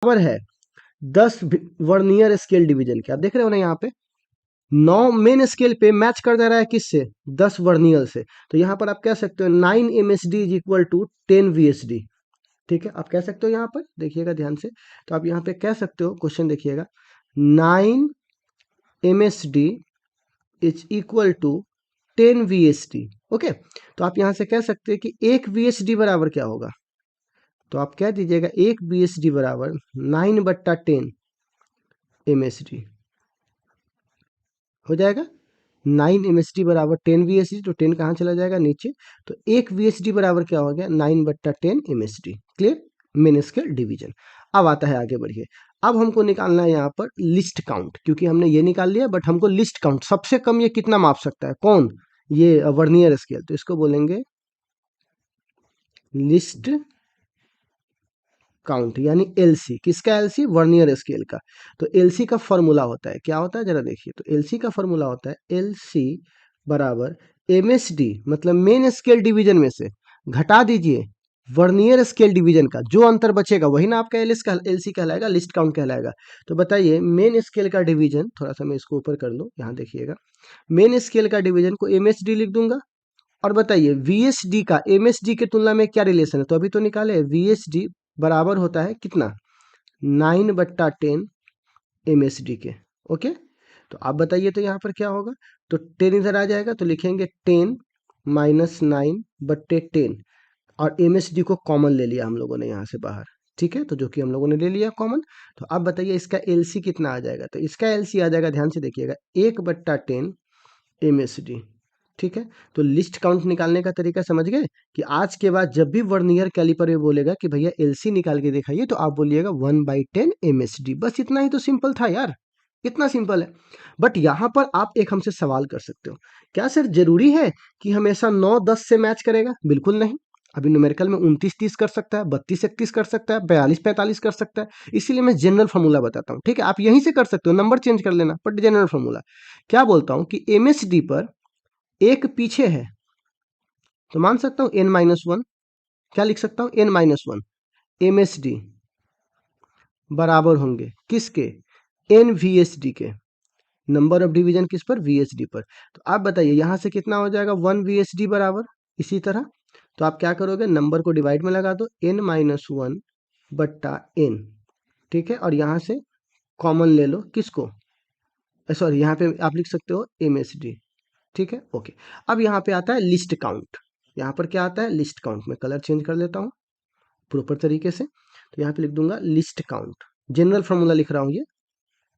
बराबर है 10 vernier scale division के। आप देख रहे हो ना यहाँ पे 9 मेन स्केल पे मैच कर दे रहा है किससे, 10 वर्नियर से। तो यहाँ पर आप कह सकते हो 9 MSD is equal to 10 VSD। ठीक है, आप कह सकते हो यहाँ पर, देखिएगा ध्यान से। तो आप यहाँ पे कह सकते हो, क्वेश्चन देखिएगा, 9 MSD is equal to 10 VSD। Okay, तो आप यहाँ से कह सकते हैं कि 1 VSD बराबर क्या होगा, तो आप कह दीजिएगा 1 VSD बराबर 9/10 MSD हो जाएगा। 9 MSD बराबर 10 VSD, तो 10 कहाँ चला जाएगा, नीचे। तो 1 VSD बराबर क्या हो गया, 9/10 MSD। Clear, main scale division. अब आता है, आगे बढ़िए। अब हमको निकालना है यहाँ पर लिस्ट काउंट, क्योंकि हमने ये निकाल लिया, बट हमको लिस्ट काउंट, सबसे कम ये कितना माप सकता है, कौन, ये वर्नियर स्केल। तो इसको बोलेंगे लिस्ट काउंट, यानी एलसी। किसका एलसी, वर्नियर स्केल का। तो एलसी का फॉर्मूला होता है, क्या होता है जरा देखिए। तो एलसी का फॉर्मूला होता है एलसी बराबर एमएसडी, मतलब मेन स्केल डिवीजन में से घटा दीजिए वर्नियर स्केल डिवीजन का, जो अंतर बचेगा वही ना आपका एलसी कहलाएगा, लिस्ट काउंट कहलाएगा। तो बताइए मेन स्केल का डिवीजन, थोड़ा सा मैं इसको ऊपर कर लूँ, यहाँ देखिएगा, मेन स्केल का डिवीजन को एमएसडी लिख दूंगा। और बताइए वीएसडी का एमएसडी के तुलना में क्या रिलेशन है, तो अभी तो निकाले, वीएसडी बराबर होता है कितना, 9/10 MSD के। ओके, तो आप बताइए तो यहाँ पर क्या होगा, तो 10 इधर आ जाएगा, तो लिखेंगे 10 माइनस 9/10, और MSD को कॉमन ले लिया हम लोगों ने यहाँ से बाहर। ठीक है, तो जो कि हम लोगों ने ले लिया कॉमन। तो अब बताइए इसका एलसी कितना आ जाएगा, तो इसका एलसी आ जाएगा, ध्यान से देखिएगा, 1/10 MSD। ठीक है, तो लिस्ट काउंट निकालने का तरीका समझ गए, कि आज के बाद जब भी वर्नियर कैलिपर में बोलेगा कि भैया एलसी निकाल के दिखाइए, तो आप बोलिएगा 1/10 MSD। बस इतना ही तो सिंपल था यार, इतना सिंपल है। बट यहाँ पर आप एक हमसे सवाल कर सकते हो, क्या सर जरूरी है कि हमेशा 9-10 से मैच करेगा? बिल्कुल नहीं। अभी न्यूमेरिकल में 29-30 कर सकता है, 32-31 कर सकता है, 42-45 कर सकता है। इसीलिए मैं जनरल फॉर्मूला बताता हूँ। ठीक है, आप यहीं से कर सकते हो, नंबर चेंज कर लेना, बट जनरल फॉर्मूला क्या बोलता हूँ कि MSD पर एक पीछे है, तो मान सकता हूं n-1, क्या लिख सकता हूं, n-1 MSD बराबर होंगे किसके, n VSD के। नंबर ऑफ डिवीजन किस पर, VSD पर। तो आप बताइए यहां से कितना हो जाएगा, 1 VSD बराबर। इसी तरह तो आप क्या करोगे, नंबर को डिवाइड में लगा दो, n-1/n। ठीक है, और यहां से कॉमन ले लो किसको, सॉरी, यहाँ पे आप लिख सकते हो MSD। ठीक है, ओके। अब यहाँ पे आता है लिस्ट काउंट। यहाँ पर क्या आता है, लिस्ट काउंट। में कलर चेंज कर लेता हूँ प्रॉपर तरीके से। तो यहाँ पे लिख दूंगा लिस्ट काउंट, जनरल फॉर्मूला लिख रहा हूँ ये,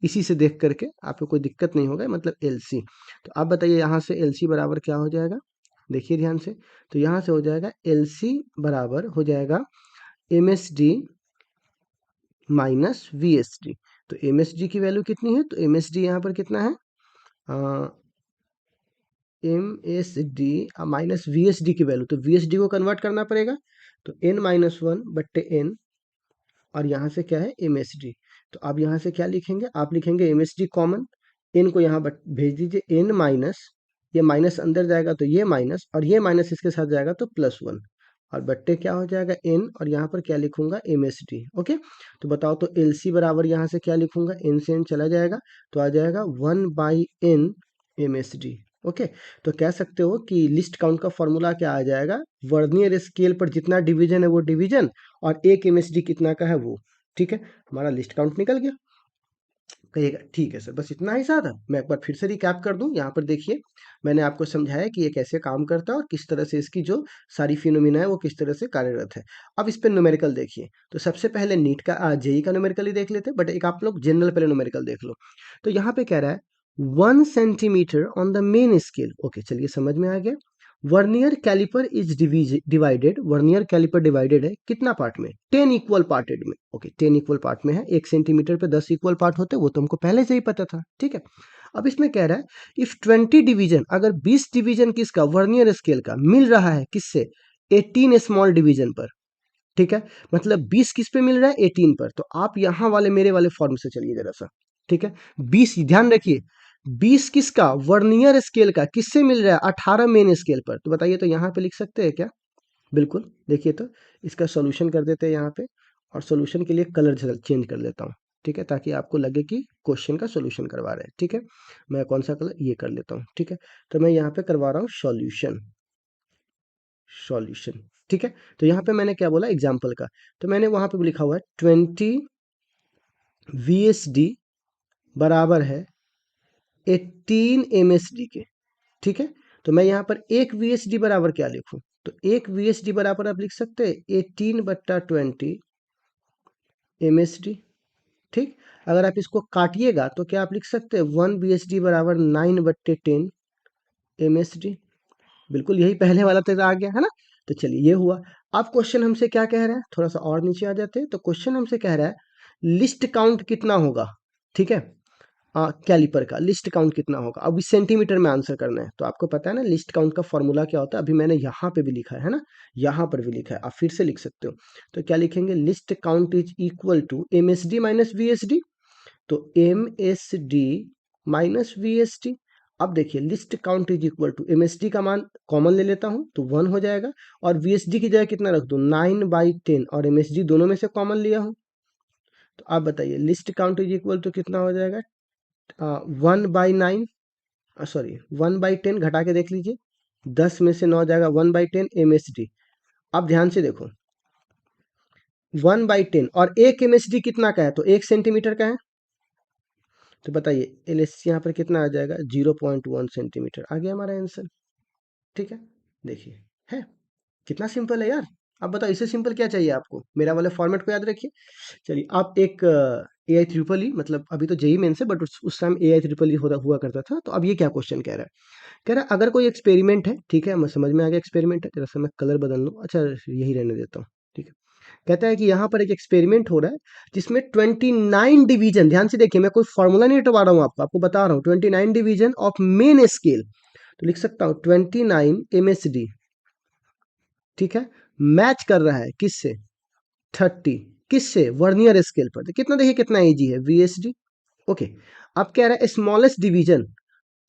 इसी से देख करके आपको कोई दिक्कत नहीं होगा, मतलब एलसी। तो आप बताइए यहाँ से एलसी बराबर क्या हो जाएगा, देखिए ध्यान से। तो यहाँ से हो जाएगा एलसी बराबर हो जाएगा MSD माइनस VSD। तो MSD की वैल्यू कितनी है, तो MSD यहाँ पर कितना है, MSD माइनस VSD की वैल्यू, तो VSD को कन्वर्ट करना पड़ेगा। तो n-1/n, और यहाँ से क्या है MSD। तो आप यहाँ से क्या लिखेंगे, आप लिखेंगे MSD कॉमन, n को यहाँ भेज दीजिए, n माइनस, ये माइनस अंदर जाएगा तो ये माइनस, और ये माइनस इसके साथ जाएगा तो +1, और बट्टे क्या हो जाएगा n, और यहाँ पर क्या लिखूंगा MSD। ओके, तो बताओ तो LC बराबर यहाँ से क्या लिखूंगा, n से n चला जाएगा, तो आ जाएगा 1/n MSD। ओके, तो कह सकते हो कि लिस्ट काउंट का फॉर्मूला क्या आ जाएगा, वर्नियर स्केल पर जितना डिवीजन है वो डिवीजन, और एक MSD कितना का है वो। ठीक है, हमारा लिस्ट काउंट निकल गया। कहिएगा ठीक है सर, बस इतना ही था। मैं एक बार फिर से रिकैप कर दूं, यहाँ पर देखिए मैंने आपको समझाया कि ये कैसे काम करता है और किस तरह से इसकी जो सारी फिनोमिना है वो किस तरह से कार्यरत है। अब इस पे न्यूमेरिकल देखिए, तो सबसे पहले नीट का जेई का न्यूमेरिकल ही देख लेते हैं, बट एक आप लोग जनरल पहले न्यूमेरिकल देख लो। तो यहाँ पे कह रहा है 1 centimetre on the main scale. Okay, चलिए समझ में आ गया। Vernier calliper is divided, vernier calliper divided है कितना पार्ट में, 10 इक्वल पार्टेड में। ओके, 10 इक्वल पार्ट में है, 1 सेंटीमीटर पे 10 इक्वल पार्ट होते, वो तो हमको पहले से ही पता था। ठीक है, अब इसमें कह रहा है इफ 20 डिवीजन, अगर 20 डिवीजन किसका, वर्नियर स्केल का मिल रहा है किससे, 18 स्मॉल डिवीजन पर। ठीक है, मतलब 20 किस पे मिल रहा है, 18 पर। तो आप यहाँ वाले मेरे वाले फॉर्म से चलिए जरा सा। ठीक है, 20 ध्यान रखिए, 20 किसका, वर्नियर स्केल का, किससे मिल रहा है, 18 मेन स्केल पर। तो बताइए तो यहाँ पे लिख सकते हैं क्या, बिल्कुल। देखिए तो इसका सॉल्यूशन कर देते हैं यहाँ पे, और सॉल्यूशन के लिए कलर चेंज कर लेता हूँ, ठीक है, ताकि आपको लगे कि क्वेश्चन का सॉल्यूशन करवा रहे हैं, ठीक है। मैं कौन सा कलर, ये कर लेता हूँ, ठीक है। तो मैं यहाँ पे करवा रहा हूँ सॉल्यूशन, सॉल्यूशन, ठीक है। तो यहाँ पे मैंने क्या बोला, एग्जाम्पल का, तो मैंने वहाँ पे लिखा हुआ है 20 VSD बराबर है 18 MSD के, ठीक है। तो मैं यहाँ पर एक VSD बराबर क्या लिखूं, तो एक VSD बराबर आप लिख सकते हैं 18/20 MSD, ठीक। अगर आप इसको काटिएगा तो क्या आप लिख सकते हैं 1 VSD बराबर 9/10 MSD। बिल्कुल यही पहले वाला तो आ गया है ना। तो चलिए ये हुआ। अब क्वेश्चन हमसे क्या कह रहा है, थोड़ा सा और नीचे आ जाते हैं। तो क्वेश्चन हमसे कह रहा है लिस्ट काउंट कितना होगा, ठीक है। कैलिपर का लिस्ट काउंट कितना होगा, अब इस सेंटीमीटर में आंसर करना है। तो आपको पता है ना लिस्ट काउंट का फॉर्मूला क्या होता है, अभी मैंने यहाँ पे भी लिखा है ना, यहाँ पर भी लिखा है, आप फिर से लिख सकते हो। तो क्या लिखेंगे, least count is equal to MSD minus VSD। तो MSD माइनस VSD। अब देखिए least count is equal to MSD का मान कॉमन ले लेता हूँ तो 1 हो जाएगा, और VSD की जगह कितना रख दूँ 9/10, और MSD दोनों में से कॉमन लिया हूँ। तो आप बताइए least count is equal to कितना हो जाएगा, 1/9, सॉरी 1/10, घटा के देख लीजिए, 10 में से 9 जाएगा 1/10 MSD। अब ध्यान से देखो 1/10 और एक MSD कितना का है, तो 1 सेंटीमीटर का है। तो बताइए LS यहाँ पर कितना आ जाएगा, 0.1 सेंटीमीटर आ गया हमारा आंसर, ठीक है। देखिए है कितना सिंपल है यार। अब बताओ इससे सिंपल क्या चाहिए आपको, मेरा वाले फॉर्मेट को याद रखिए। चलिए आप एक AI ट्रिपल ई, मतलब अभी तो जेई मेन से, बट उस टाइम AI ट्रिपल ई हुआ करता था। तो अब ये क्या क्वेश्चन कह रहा है, कह रहा है अगर कोई एक्सपेरिमेंट है, ठीक है, मैं समझ में आ गया एक्सपेरिमेंट है, जरा सा मैं कलर बदल लूँ, अच्छा यही रहने देता हूँ, ठीक है। कहता है कि यहाँ पर एक एक्सपेरिमेंट हो रहा है जिसमें 29 डिवीजन, ध्यान से देखिए मैं कोई फॉर्मूला नहीं हटवा रहा हूँ, आपको बता रहा हूँ 29 डिवीजन ऑफ मेन स्केल। तो लिख सकता हूँ 29 MSD, ठीक है, मैच कर रहा है किससे, 30, किससे, वर्नियर स्केल पर। तो कितना देखिए कितना इजी है, VSD, ओके। अब कह रहा है स्मॉलेस्ट डिवीजन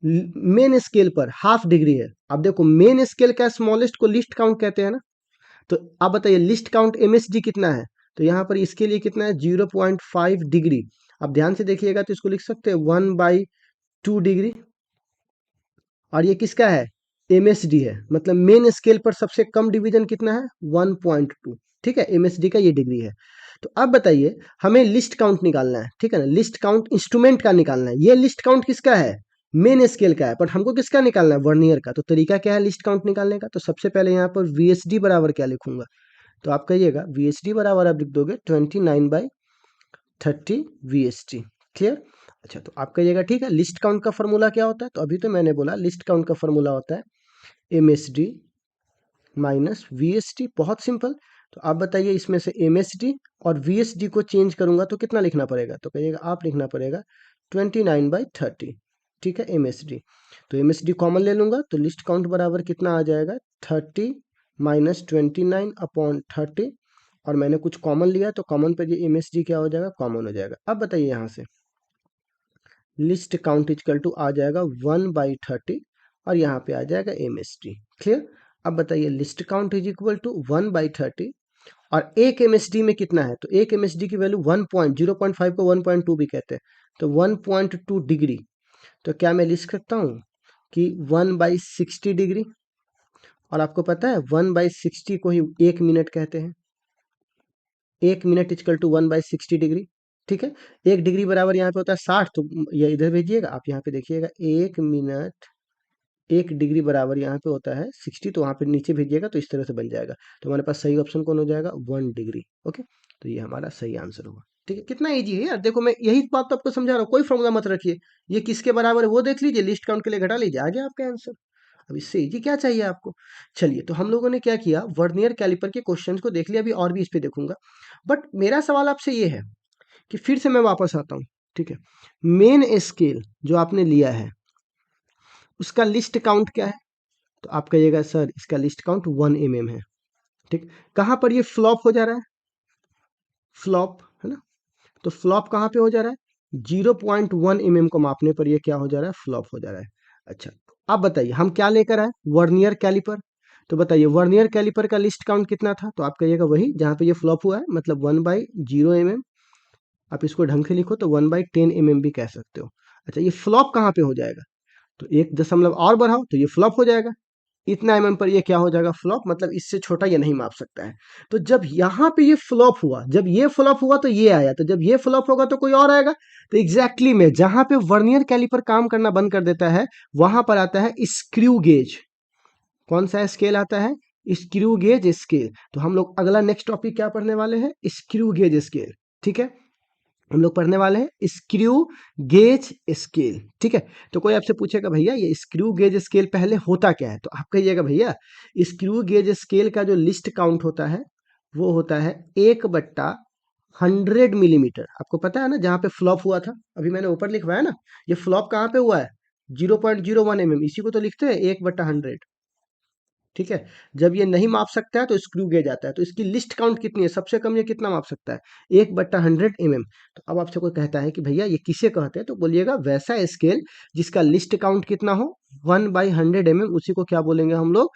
मेन स्केल पर हाफ डिग्री है। अब देखो मेन स्केल का स्मॉलेस्ट को लिस्ट काउंट कहते हैं ना। तो आप बताइए लिस्ट काउंट MSD कितना है, तो यहाँ पर इसके लिए कितना है 0.5 डिग्री। अब ध्यान से देखिएगा तो इसको लिख सकते हैं 1/2 डिग्री, और ये किसका है, MSD है, मतलब मेन स्केल पर सबसे कम डिवीजन कितना है 1.2, ठीक है, MSD का ये डिग्री है। तो अब बताइए हमें लिस्ट काउंट निकालना है, ठीक है ना, लिस्ट काउंट इंस्ट्रूमेंट का निकालना है। ये लिस्ट काउंट किसका है, मेन स्केल का है, बट हमको किसका निकालना है, वर्नियर का। तो तरीका क्या है लिस्ट काउंट निकालने का, तो सबसे पहले यहाँ पर VSD बराबर क्या लिखूंगा, तो आप कहिएगा VSD बराबर आप लिख दोगे 29/30 VSD, क्लियर। अच्छा तो आप कहिएगा ठीक है लिस्ट काउंट का फॉर्मूला क्या होता है, तो अभी तो मैंने बोला लिस्ट काउंट का फॉर्मूला होता है MSD माइनस VSD, बहुत सिंपल। तो आप बताइए इसमें से MSD और VSD को चेंज करूंगा तो कितना लिखना पड़ेगा, तो कहिएगा आप लिखना पड़ेगा 29/30, ठीक है MSD। तो MSD कॉमन ले लूंगा तो लिस्ट काउंट बराबर कितना आ जाएगा 30 माइनस 29/30, और मैंने कुछ कॉमन लिया तो कॉमन पर ये MSD क्या हो जाएगा, कॉमन हो जाएगा। अब बताइए यहाँ से लिस्ट काउंट इजकल टू आ जाएगा 1/30, और यहाँ पे आ जाएगा MSD, क्लियर। अब बताइए least count is equal to 1/30, और एक MSD में कितना है, तो एक MSD की वैल्यू 0.5 को 1.2 भी कहते हैं, तो 1.2 डिग्री। तो क्या मैं लिख सकता हूँ कि 1/60 डिग्री, और आपको पता है 1/60 को ही 1 मिनट कहते हैं, 1 मिनट इजकल टू 1/60 डिग्री, ठीक है। 1 डिग्री बराबर यहाँ पे होता है 60, तो ये इधर भेजिएगा आप, यहाँ पे देखिएगा 1 मिनट 1 डिग्री बराबर यहाँ पे होता है 60, तो वहाँ पे नीचे भेजिएगा तो इस तरह से बन जाएगा। तो हमारे पास सही ऑप्शन कौन हो जाएगा, 1 डिग्री, ओके। तो ये हमारा सही आंसर होगा, ठीक है। कितना ईजी है यार, देखो मैं यही बात तो आपको समझा रहा हूँ, कोई फॉर्मूला मत रखिए, ये किसके बराबर है वो देख लीजिए, लिस्ट काउंट के लिए घटा लीजिए, आ गया आपका आंसर। अब इससे ईजी क्या चाहिए आपको। चलिए तो हम लोगों ने क्या किया, वर्नियर कैलिपर के क्वेश्चंस को देख लिया, अभी और भी इस पे देखूंगा। बट मेरा सवाल आपसे ये है कि फिर से मैं वापस आता हूँ, ठीक है। मेन स्केल जो आपने लिया है उसका लिस्ट काउंट क्या है, तो आप कहिएगा सर इसका लिस्ट काउंट 1 mm है, ठीक। कहाँ पर ये फ्लॉप हो जा रहा है, फ्लॉप है ना, तो फ्लॉप कहाँ पे हो जा रहा है 0.1 mm को मापने पर ये क्या हो जा रहा है, फ्लॉप हो जा रहा है। अच्छा आप बताइए हम क्या लेकर आए, वर्नियर कैलिपर। तो बताइए वर्नियर कैलिपर का लिस्ट काउंट कितना था, तो आप कहिएगा वही जहाँ पे ये फ्लॉप हुआ है, मतलब 1/0 mm। आप इसको ढंग से लिखो तो 1/10 mm भी कह सकते हो। अच्छा, ये फ्लॉप कहाँ पे हो जाएगा, तो 1 दशमलव और बढ़ाओ तो ये फ्लॉप हो जाएगा। इतना mm पर ये क्या हो जाएगा, फ्लॉप, मतलब इससे छोटा ये नहीं माप सकता है। तो जब यहाँ पे ये फ्लॉप हुआ, जब ये फ्लॉप हुआ तो ये आया, तो जब ये फ्लॉप होगा तो कोई और आएगा। तो एग्जैक्टली में जहाँ पे वर्नियर कैलिपर काम करना बंद कर देता है, वहां पर आता है स्क्रू गेज। कौन सा स्केल आता है, स्क्रू गेज स्केल। तो हम लोग अगला नेक्स्ट टॉपिक क्या पढ़ने वाले हैं, स्क्रू गेज स्केल। ठीक है, हम लोग पढ़ने वाले हैं स्क्रू गेज स्केल। ठीक है, तो कोई आपसे पूछेगा भैया ये स्क्रू गेज स्केल पहले होता क्या है, तो आप कहिएगा भैया स्क्रू गेज स्केल का जो लिस्ट काउंट होता है वो होता है 1/100 मिलीमीटर। आपको पता है ना, जहाँ पे फ्लॉप हुआ था, अभी मैंने ऊपर लिखवाया ना, ये फ्लॉप कहाँ पे हुआ है, 0.01 mm, इसी को तो लिखते हैं 1/100। ठीक है, जब ये नहीं माप सकता है तो स्क्रू गेज आता है। तो इसकी लिस्ट काउंट कितनी है, सबसे कम ये कितना माप सकता है, 1/100 mm। तो अब आपसे कोई कहता है कि भैया ये किसे कहते हैं, तो बोलिएगा वैसा स्केल जिसका लिस्ट काउंट कितना हो, 1/100 mm, उसी को क्या बोलेंगे हम लोग,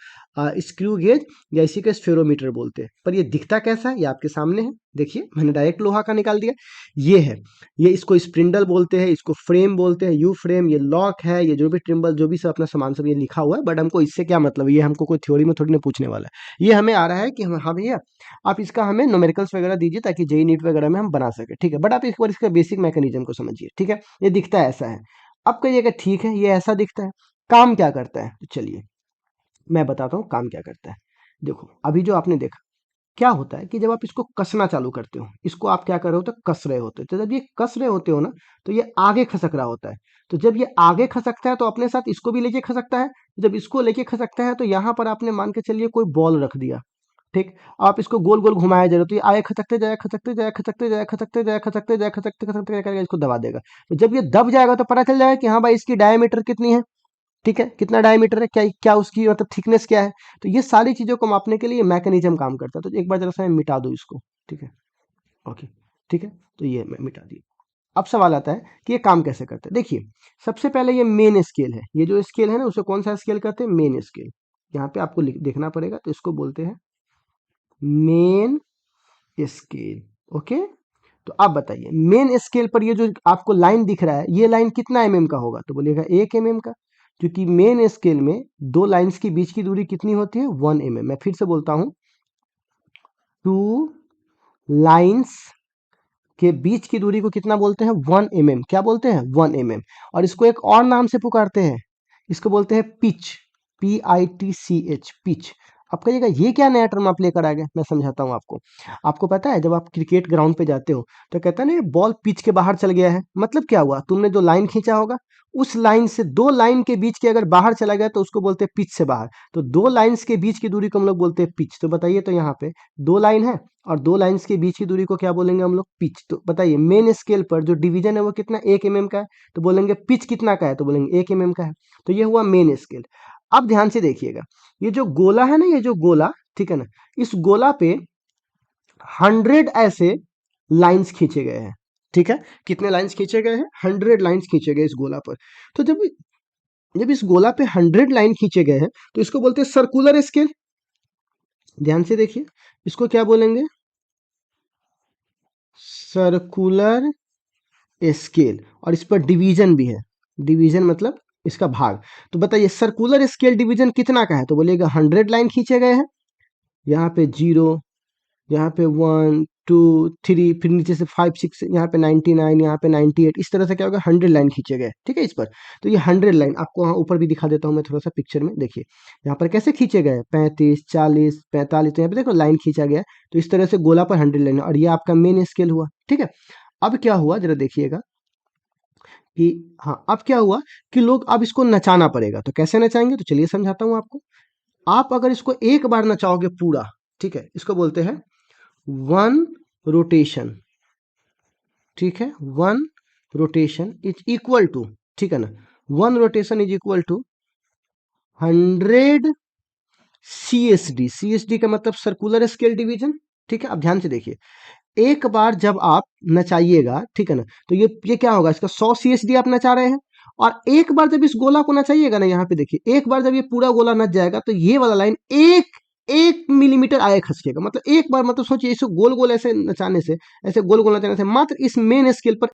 स्क्रू गेज, या इसी को स्फेरोमीटर बोलते हैं। पर ये दिखता कैसा है, ये आपके सामने है, देखिए मैंने डायरेक्ट लोहा का निकाल दिया। ये है, ये इसको स्प्रिंडल बोलते हैं, इसको फ्रेम बोलते हैं, यू फ्रेम, ये लॉक है, ये जो भी ट्रिम्बल जो भी सब अपना सामान सब ये लिखा हुआ है। बट हमको इससे क्या मतलब, ये हमको कोई थ्योरी में थोड़ी ना पूछने वाला है। ये हमें आ रहा है कि हाँ भैया आप इसका हमें न्यूमेरिकल्स वगैरह दीजिए ताकि जेई नीट वगैरह में हम बना सके। ठीक है, बट आप एक बार इसका बेसिक मैकेनिज्म को समझिए। ठीक है, ये दिखता है ऐसा है। अब कहिएगा ठीक है ये ऐसा दिखता है, काम क्या करता है, तो चलिए मैं बताता हूँ काम क्या करता है। देखो अभी जो आपने देखा, क्या होता है कि जब आप इसको कसना चालू करते हो, इसको आप क्या कर रहे हो, तो कस रहे होते हो। तो जब ये कस रहे होते हो ना, तो ये आगे खसक रहा होता है। तो जब ये आगे खसकता है तो अपने साथ इसको भी लेके खसकता है। जब इसको लेके खसकता है तो यहाँ पर आपने मान के चलिए कोई बॉल रख दिया। ठीक, आप इसको गोल गोल घुमाया जा रहे हो तो ये आगे खसकते जाए, खसकते जाए, खसकते जाए, खसकते जाए, खसकते जाए, खसकते खसकते करके इसको दबा देगा। तो जब ये दब जाएगा तो पता चल जाएगा कि हाँ भाई इसकी डायमीटर कितनी है। ठीक है, कितना डायमीटर है, क्या क्या उसकी मतलब थिकनेस क्या है। तो ये सारी चीजों को मापने के लिए मैकेनिज्म काम करता है। तो एक बार जरा सा मैं मिटा दूं इसको। ठीक है, ओके, ठीक है, तो ये मैं मिटा दी। अब सवाल आता है कि ये काम कैसे करता है। देखिए सबसे पहले ये मेन स्केल है, ये जो स्केल है ना उसे कौन सा स्केल कहते हैं, मेन स्केल। यहाँ पे आपको देखना पड़ेगा, तो इसको बोलते हैं मेन स्केल। ओके, तो आप बताइए मेन स्केल पर ये जो आपको लाइन दिख रहा है, ये लाइन कितना mm का होगा, तो बोलिएगा 1 mm का। क्योंकि मेन स्केल में दो लाइंस के बीच की दूरी कितनी होती है, 1 mm। मैं फिर से बोलता हूं, टू लाइंस के बीच की दूरी को कितना बोलते हैं, 1 mm। क्या बोलते हैं, 1 mm। और इसको एक और नाम से पुकारते हैं, इसको बोलते हैं पिच, PITCH, पिच। अब कहिएगा ये क्या नया टर्म आप लेकर आ गए, मैं समझाता हूँ आपको। आपको पता है जब आप क्रिकेट ग्राउंड पे जाते हो तो कहता है ना बॉल पिच के बाहर चल गया है, मतलब क्या हुआ, तुमने जो लाइन खींचा होगा उस लाइन से दो लाइन के बीच के अगर बाहर चला गया तो उसको बोलते हैं पिच से बाहर। तो दो लाइंस के बीच की दूरी को हम लोग बोलते हैं पिच। तो बताइए, तो यहाँ पे दो लाइन है और दो लाइंस के बीच की दूरी को क्या बोलेंगे हम लोग, पिच। तो बताइए मेन स्केल पर जो डिवीजन है वो कितना, 1 mm का है। तो बोलेंगे पिच कितना का है, तो बोलेंगे 1 mm का है। तो ये हुआ मेन स्केल। अब ध्यान से देखिएगा, ये जो गोला है ना, ये जो गोला, ठीक है ना, इस गोला पे 100 ऐसे लाइंस खींचे गए हैं। ठीक है, कितने लाइंस खींचे गए हैं, 100 लाइंस खींचे गए इस गोला पर। तो जब जब इस गोला पे 100 लाइन खींचे गए हैं तो इसको बोलते हैं सर्कुलर स्केल। ध्यान से देखिए, इसको क्या बोलेंगे, सर्कुलर स्केल। और इस पर डिवीजन भी है, डिवीजन मतलब इसका भाग। तो बताइए सर्कुलर स्केल डिवीजन कितना का है, तो बोलिएगा 100 लाइन खींचे गए हैं। यहाँ पे 0, यहाँ पे 1 2 3, फिर नीचे से 5 6, यहाँ पे 99, यहाँ पे 98, इस तरह से क्या होगा, 100 लाइन खींचे गए। ठीक है, इस पर। तो ये 100 लाइन आपको वहाँ ऊपर भी दिखा देता हूँ मैं थोड़ा सा पिक्चर में। देखिए यहाँ पर कैसे खींचे गए, 35 40 45, तो यहाँ पे देखो लाइन खींचा गया है। तो इस तरह से गोला पर 100 लाइन, और ये आपका मेन स्केल हुआ। ठीक है, अब क्या हुआ जरा देखिएगा कि हाँ, अब क्या हुआ कि लोग अब इसको नचाना पड़ेगा। तो कैसे नचाएंगे, तो चलिए समझाता हूँ आपको। आप अगर इसको एक बार नचाओगे पूरा, ठीक है, इसको बोलते हैं 1 रोटेशन। ठीक है, 1 रोटेशन इज इक्वल टू, ठीक है ना, 1 rotation is equal to 100 CSD। CSD का मतलब सर्कुलर स्केल डिवीजन। ठीक है, अब ध्यान से देखिए, एक बार जब आप नचाइएगा, ठीक है ना, तो ये क्या होगा, इसका 100 CSD आप नचा रहे हैं, और एक बार जब इस गोला को नचाइएगा ना, यहाँ पे देखिए, एक बार जब ये पूरा गोला नच जाएगा तो ये वाला लाइन एक एक मिलीमीटर आगे खसकेगा, मतलब एक बार, मतलब सोचिए, इसे गोल गोल ऐसे नचाने से, ऐसे गोल गोल नचाने से मात्र इस मेन स्केल पर